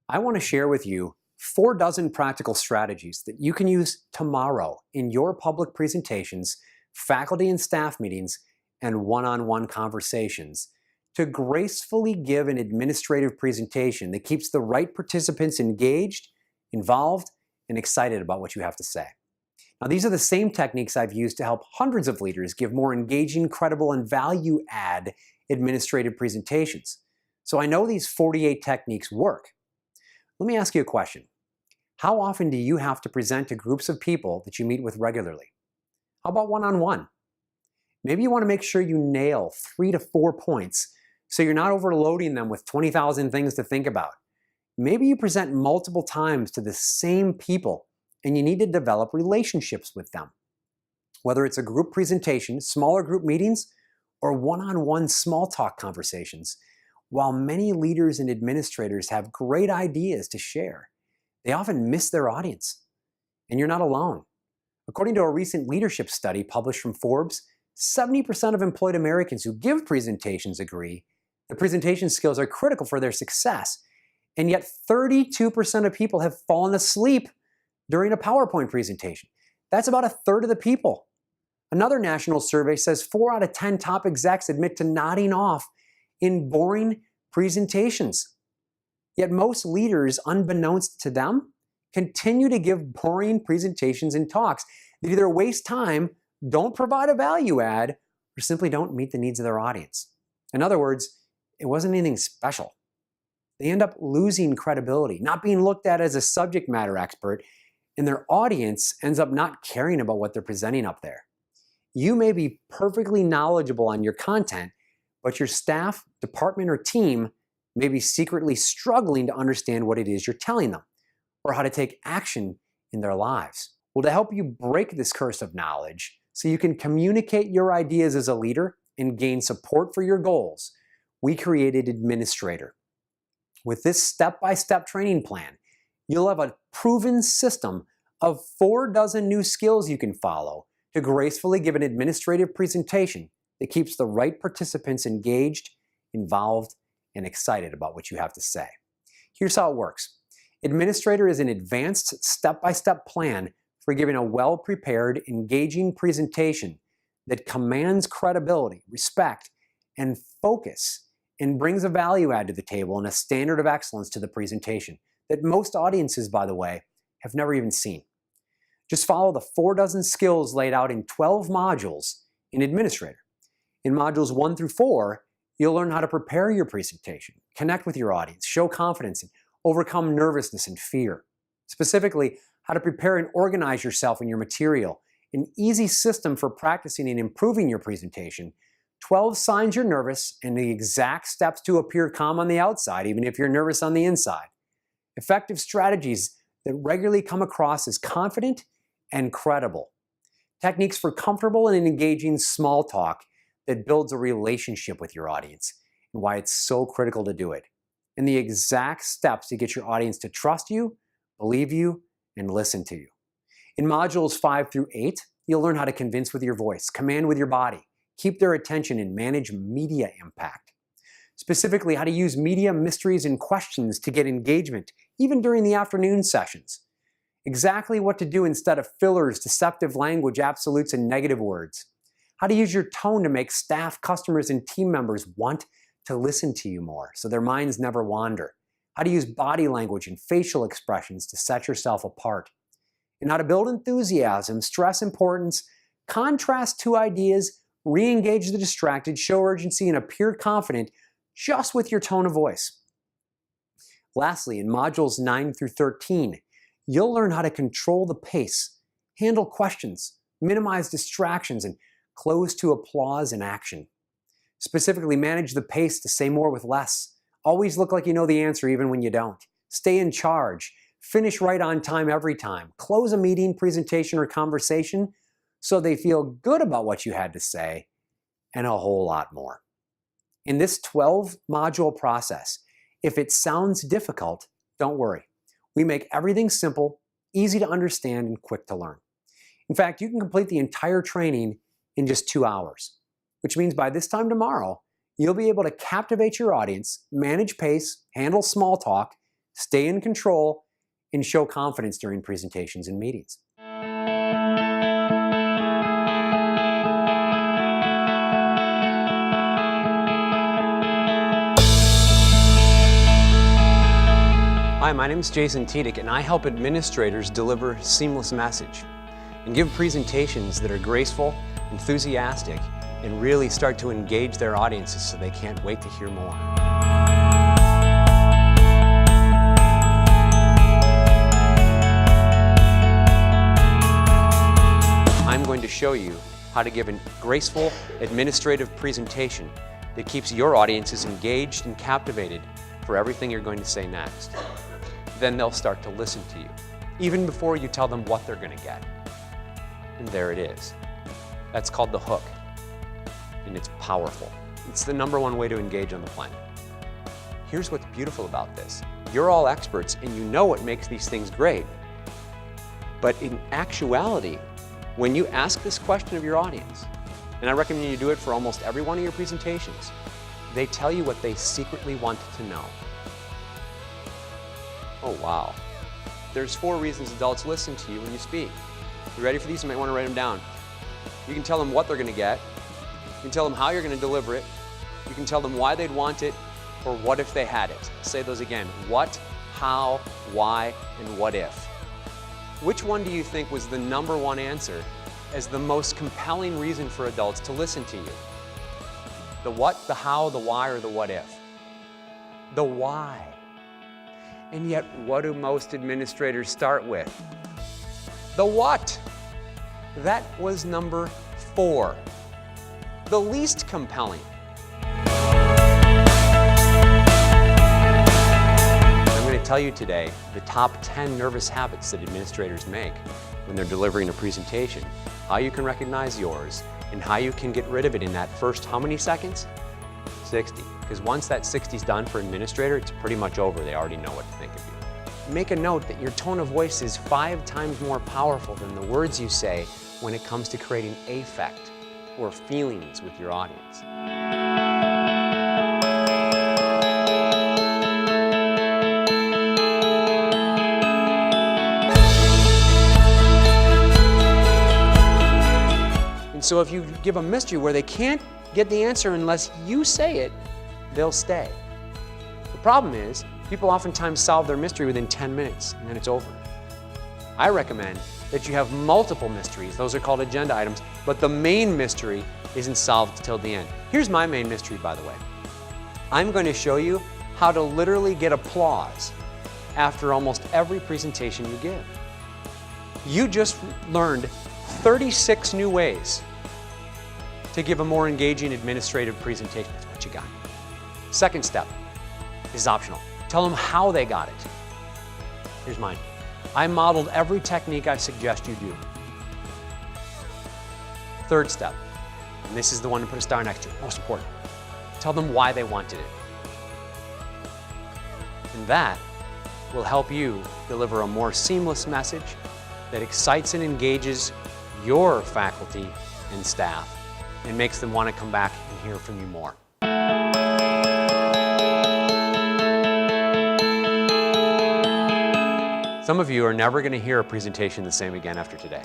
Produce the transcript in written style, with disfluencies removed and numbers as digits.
I want to share with you 4 dozen practical strategies that you can use tomorrow in your public presentations, faculty and staff meetings, and one-on-one conversations to gracefully give an administrative presentation that keeps the right participants engaged, involved, and excited about what you have to say. Now, these are the same techniques I've used to help hundreds of leaders give more engaging, credible, and value-add administrative presentations. So I know these 48 techniques work. Let me ask you a question. How often do you have to present to groups of people that you meet with regularly? How about one-on-one? Maybe you want to make sure you nail 3 to 4 points so you're not overloading them with 20,000 things to think about. Maybe you present multiple times to the same people and you need to develop relationships with them. Whether it's a group presentation, smaller group meetings, or one-on-one small talk conversations, while many leaders and administrators have great ideas to share, they often miss their audience. And you're not alone. According to a recent leadership study published from Forbes, 70% of employed Americans who give presentations agree that presentation skills are critical for their success. And yet 32% of people have fallen asleep during a PowerPoint presentation. That's about a third of the people. Another national survey says 4 out of 10 top execs admit to nodding off in boring presentations. Yet most leaders, unbeknownst to them, continue to give boring presentations and talks that either waste time, don't provide a value add, or simply don't meet the needs of their audience. In other words, it wasn't anything special. They end up losing credibility, not being looked at as a subject matter expert, and their audience ends up not caring about what they're presenting up there. You may be perfectly knowledgeable on your content, but your staff, department, or team may be secretly struggling to understand what it is you're telling them or how to take action in their lives. Well, to help you break this curse of knowledge so you can communicate your ideas as a leader and gain support for your goals, we created Administrator. With this step-by-step training plan, you'll have a proven system of 4 dozen new skills you can follow to gracefully give an administrative presentation that keeps the right participants engaged, involved, and excited about what you have to say. Here's how it works. Administrator is an advanced step-by-step plan for giving a well-prepared, engaging presentation that commands credibility, respect, and focus, and brings a value add to the table and a standard of excellence to the presentation that most audiences, by the way, have never even seen. Just follow the 4 dozen skills laid out in 12 modules in Administrator. In modules 1 through 4, you'll learn how to prepare your presentation, connect with your audience, show confidence, and overcome nervousness and fear. Specifically, how to prepare and organize yourself and your material, an easy system for practicing and improving your presentation, 12 signs you're nervous, and the exact steps to appear calm on the outside, even if you're nervous on the inside. Effective strategies that regularly come across as confident and credible. Techniques for comfortable and engaging small talk that builds a relationship with your audience and why it's so critical to do it. And the exact steps to get your audience to trust you, believe you, and listen to you. In modules 5 through 8, you'll learn how to convince with your voice, command with your body, keep their attention, and manage media impact. Specifically, how to use media mysteries and questions to get engagement, even during the afternoon sessions. Exactly what to do instead of fillers, deceptive language, absolutes, and negative words. How to use your tone to make staff, customers, and team members want to listen to you more so their minds never wander. How to use body language and facial expressions to set yourself apart. And how to build enthusiasm, stress importance, contrast 2 ideas, re-engage the distracted, show urgency, and appear confident just with your tone of voice. Lastly, in modules 9 through 13, you'll learn how to control the pace, handle questions, minimize distractions, and close to applause and action. Specifically, manage the pace to say more with less. Always look like you know the answer even when you don't. Stay in charge. Finish right on time every time. Close a meeting, presentation, or conversation so they feel good about what you had to say, and a whole lot more. In this 12-module process, if it sounds difficult, don't worry. We make everything simple, easy to understand, and quick to learn. In fact, you can complete the entire training in just 2 hours, which means by this time tomorrow, you'll be able to captivate your audience, manage pace, handle small talk, stay in control, and show confidence during presentations and meetings. Hi, my name is Jason Tiedick, and I help administrators deliver seamless message and give presentations that are graceful, enthusiastic, and really start to engage their audiences so they can't wait to hear more. I'm going to show you how to give a graceful administrative presentation that keeps your audiences engaged and captivated for everything you're going to say next. Then they'll start to listen to you, even before you tell them what they're going to get. And there it is. That's called the hook, and it's powerful. It's the #1 way to engage on the planet. Here's what's beautiful about this. You're all experts, and you know what makes these things great. But in actuality, when you ask this question of your audience, and I recommend you do it for almost every one of your presentations, they tell you what they secretly want to know. Oh, wow. There's 4 reasons adults listen to you when you speak. You ready for these? You might want to write them down. You can tell them what they're going to get. You can tell them how you're going to deliver it. You can tell them why they'd want it, or what if they had it. Say those again. What, how, why, and what if. Which one do you think was the #1 answer as the most compelling reason for adults to listen to you? The what, the how, the why, or the what if? The why. And yet, what do most administrators start with? The what. That was number 4. The least compelling. I'm going to tell you today the top 10 nervous habits that administrators make when they're delivering a presentation, how you can recognize yours, and how you can get rid of it in that first how many seconds? 60. Because once that 60's done for an administrator, it's pretty much over. They already know what to think of you. Make a note that your tone of voice is 5 times more powerful than the words you say when it comes to creating affect or feelings with your audience. And so if you give a mystery where they can't get the answer unless you say it, they'll stay. The problem is, people oftentimes solve their mystery within 10 minutes, and then it's over. I recommend that you have multiple mysteries. Those are called agenda items, but the main mystery isn't solved till the end. Here's my main mystery, by the way. I'm going to show you how to literally get applause after almost every presentation you give. You just learned 36 new ways to give a more engaging administrative presentation. That's what you got. Second step is optional. Tell them how they got it. Here's mine. I modeled every technique I suggest you do. Third step, and this is the one to put a star next to, most important. Tell them why they wanted it. And that will help you deliver a more seamless message that excites and engages your faculty and staff and makes them want to come back and hear from you more. Some of you are never going to hear a presentation the same again after today.